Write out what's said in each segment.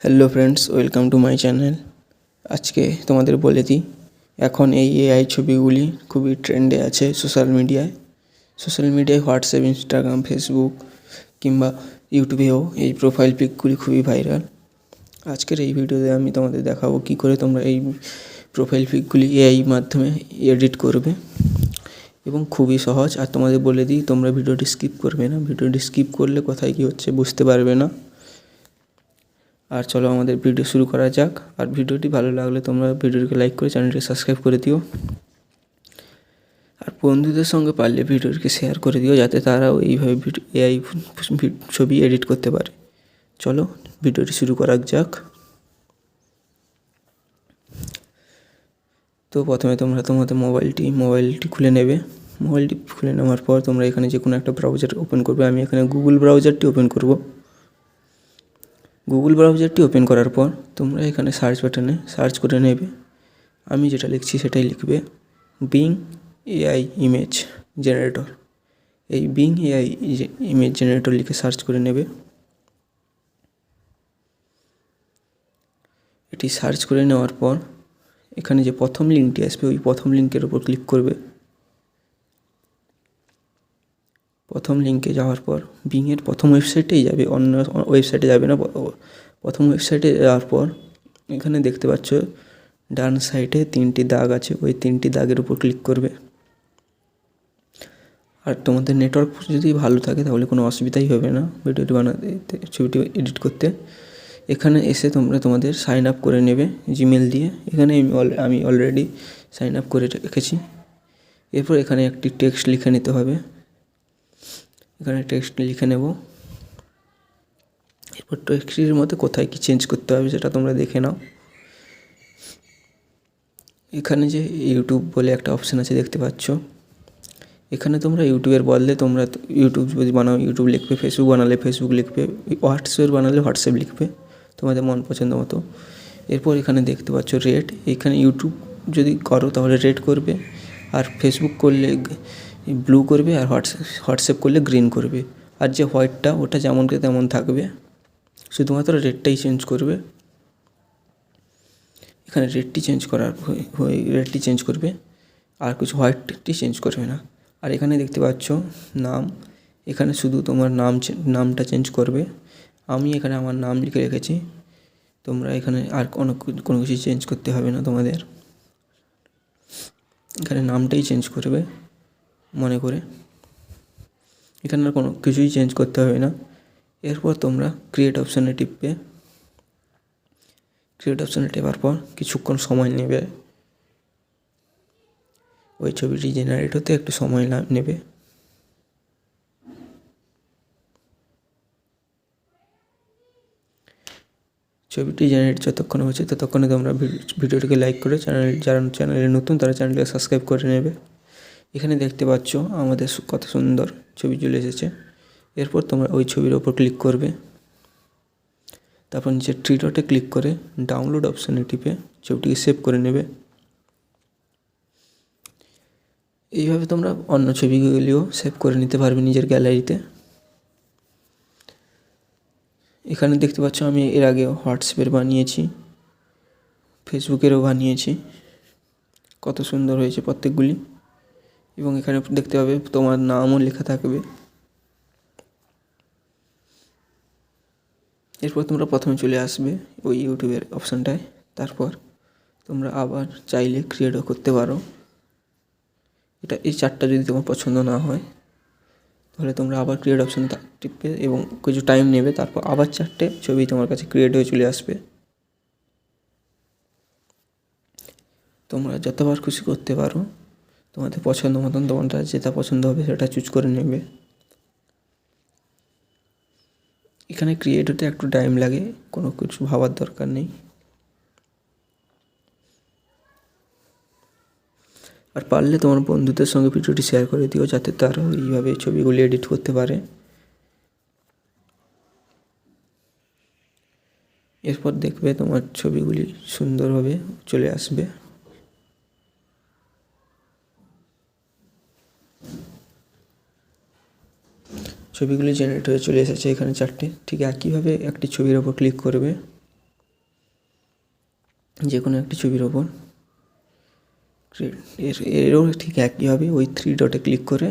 Hello friends, welcome to my channel. আজকে তোমাদের বলে দিই, এখন এই এআই ছবিগুলি খুবই ট্রেন্ডে আছে সোশ্যাল মিডিয়ায় হোয়াটসঅ্যাপ, ইনস্টাগ্রাম, ফেসবুক কিংবা ইউটিউবেও এই প্রোফাইল পিকগুলি খুবই ভাইরাল। আজকের এই ভিডিওতে আমি তোমাদের দেখাবো কী করে তোমরা এই প্রোফাইল পিকগুলি এআই মাধ্যমে এডিট করবে, এবং খুবই সহজ। আর তোমাদের বলে দিই, তোমরা ভিডিওটি স্কিপ করবে না, ভিডিওটি স্কিপ করলে কোথায় কী হচ্ছে বুঝতে পারবে না। আর চলো আমাদের ভিডিও শুরু করা যাক। আর ভিডিওটি ভালো লাগলে তোমরা ভিডিওটিকে লাইক করে চ্যানেলটি সাবস্ক্রাইব করে দিও, আর বন্ধুদের সঙ্গে পারলে ভিডিওটিকে শেয়ার করে দিও, যাতে তারাও এইভাবে এআই ছবি এডিট করতে পারে। চলো ভিডিওটি শুরু করা যাক। তো প্রথমে তোমরা তোমাদের মোবাইলটি খুলে নেবে। মোবাইলটি খুলে নেওয়ার পর তোমরা এখানে যে কোনো একটা ব্রাউজার ওপেন করবে। আমি এখানে গুগল ব্রাউজারটি ওপেন করব। গুগল ব্রাউজারটি ওপেন করার পর তোমরা এখানে সার্চ বাটনে সার্চ করে নেবে। আমি যেটা লিখছি সেটাই লিখবে, বিং এআই ইমেজ জেনারেটর। এই বিং এআই ইমেজ জেনারেটর লিখে সার্চ করে নেবে। এটি সার্চ করে নেওয়ার পর এখানে যে প্রথম লিঙ্কটি আসবে, ওই প্রথম লিঙ্কের উপর ক্লিক করবে। প্রথম লিঙ্কে যাওয়ার পর বিংয়ের প্রথম ওয়েবসাইটেই যাবে, অন্য ওয়েবসাইটে যাবে না। প্রথম ওয়েবসাইটে যাওয়ার পর এখানে দেখতে পাচ্ছ ডান সাইডে 3টি দাগ আছে, ওই 3টি দাগের উপর ক্লিক করবে। আর তোমাদের নেটওয়ার্ক যদি ভালো থাকে তাহলে কোনো অসুবিধাই হবে না ভিডিওটি বানাতে, ছবিটি এডিট করতে। এখানে এসে তোমরা তোমাদের সাইন আপ করে নেবে জিমেল দিয়ে। এখানে আমি অলরেডি সাইন আপ করে রেখেছি। এরপর এখানে একটি টেক্সট লিখে নিতে হবে। এখানে টেক্সট লিখে নেব। এরপর টেক্সটের মধ্যে কোথায় কি চেঞ্জ করতে হবে সেটা তোমরা দেখে নাও। এখানে যে ইউটিউব বলে একটা অপশান আছে দেখতে পাচ্ছ, এখানে তোমরা ইউটিউবের বদলে তোমরা ইউটিউব যদি বানাও ইউটিউব লিখবে, ফেসবুক বানালে ফেসবুক লিখবে, হোয়াটসঅ্যাপ বানালে হোয়াটসঅ্যাপ লিখবে, তোমাদের মন পছন্দ মতো। এরপর এখানে দেখতে পাচ্ছ রেট। এখানে ইউটিউব যদি করো তাহলে রেড করবে, আর ফেসবুক করলে ব্লু করবে, আর হোয়াটসঅ্যাপ করলে গ্রিন করবে। আর যে হোয়াইটটা ওটা যেমনকে তেমন থাকবে, শুধুমাত্র রেডটাই চেঞ্জ করবে। এখানে রেডটি চেঞ্জ করবে, আর কিছু হোয়াইটটি চেঞ্জ করবে না। আর এখানে দেখতে পাচ্ছ নাম, এখানে শুধু তোমার নামটা চেঞ্জ করবে। আমি এখানে আমার নাম লিখে রেখেছি, তোমরা এখানে আর কোনো কিছু চেঞ্জ করতে হবে না তোমাদের। এখানে নামটাই চেঞ্জ করবে মনে করে, এখানে আর কোনো কিছুই চেঞ্জ করতে হবে না। এরপর তোমরা ক্রিয়েট অপশানে টিপবে। ক্রিয়েট অপশানে টেপার পর কিছুক্ষণ সময় নেবে, ওই ছবিটি জেনারেট হতে একটু সময় নেবে। ছবিটি জেনারেট যতক্ষণ হচ্ছে ততক্ষণে তোমরা ভিডিওটিকে লাইক করে যারা চ্যানেলে নতুন তারা চ্যানেলকে সাবস্ক্রাইব করে নেবে। এখানে দেখতে পাচ্ছ আমাদের কত সুন্দর ছবি চলে এসেছে। এরপর তোমরা ওই ছবির ওপর ক্লিক করবে, তারপর নিচে থ্রি ডটে ক্লিক করে ডাউনলোড অপশানে টিপে ছবিটিকে সেভ করে নেবে। এইভাবে তোমরা অন্য ছবিগুলিও সেভ করে নিতে পারবে নিজের গ্যালারিতে। এখানে দেখতে পাচ্ছ আমি এর আগে হোয়াটসঅ্যাপের বানিয়েছি, ফেসবুকেরও বানিয়েছি, কত সুন্দর হয়েছে প্রত্যেকগুলি। এবং এখানে দেখতে পাবে তোমার নামও লেখা থাকবে। এরপর তোমরা প্রথমে চলে আসবে ওই ইউটিউবের অপশানটায়। তারপর তোমরা আবার চাইলে ক্রিয়েটও করতে পারো। এই চারটা যদি তোমার পছন্দ না হয় তাহলে তোমরা আবার ক্রিয়েট অপশানে টিপবে এবং কিছু টাইম নেবে, তারপর আবার 4টে ছবি তোমার কাছে ক্রিয়েট হয়ে চলে আসবে। তোমরা যতবার খুশি করতে পারো, তোমাদের পছন্দ মতন তোমার যেটা পছন্দ হবে সেটা চুজ করে নেবে। এখানে ক্রিয়েট হতে একটু টাইম লাগে, কোনো কিছু ভাবার দরকার নেই। আর পারলে তোমার বন্ধুদের সঙ্গে ভিডিওটি শেয়ার করে দিও, যাতে তারা এইভাবে ছবিগুলি এডিট করতে পারে। এরপর দেখবে তোমার ছবিগুলি সুন্দরভাবে চলে আসবে। ছবিগুলি জেনারেট হয়ে চলে এসেছে এখানে 4টে। ঠিক একইভাবে একটি ছবির ওপর ক্লিক করবে, যে কোনো একটি ছবির ওপর এরও ঠিক একই হবে। ওই 3 ডটে ক্লিক করে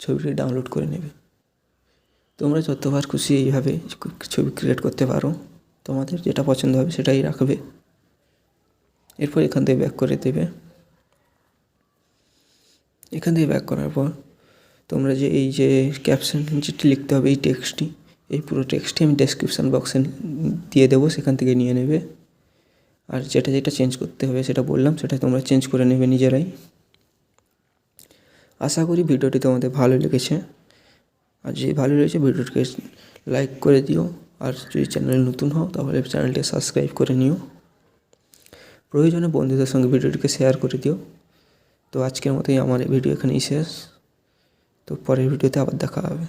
ছবিটি ডাউনলোড করে নেবে। তোমরা যতবার খুশি এইভাবে ছবি ক্রিয়েট করতে পারো, তোমাদের যেটা পছন্দ হবে সেটাই রাখবে। এরপর এখান থেকে ব্যাক করে দেবে। এখান থেকে ব্যাক করার পর তোমরা যে এই যে ক্যাপশন যেটি লিখতে হবে, এই টেক্সটটি, এই পুরো টেক্সটটি আমি ডেসক্রিপশান বক্সে দিয়ে দেবো, সেখান থেকে নিয়ে নেবে। আর যেটা যেটা চেঞ্জ করতে হবে সেটা বললাম, সেটা তোমরা চেঞ্জ করে নেবে নিজেরাই। আশা করি ভিডিওটি তোমাদের ভালো লেগেছে। আর যদি ভালো লেগেছে ভিডিওটিকে লাইক করে দিও। আর যদি চ্যানেলে নতুন হও তাহলে চ্যানেলটি সাবস্ক্রাইব করে নিও। প্রয়োজনে বন্ধুদের সঙ্গে ভিডিওটিকে শেয়ার করে দিও। তো আজকের মতোই আমার এই ভিডিও এখানেই শেষ। তো পরের ভিডিওতে আবার দেখা হবে।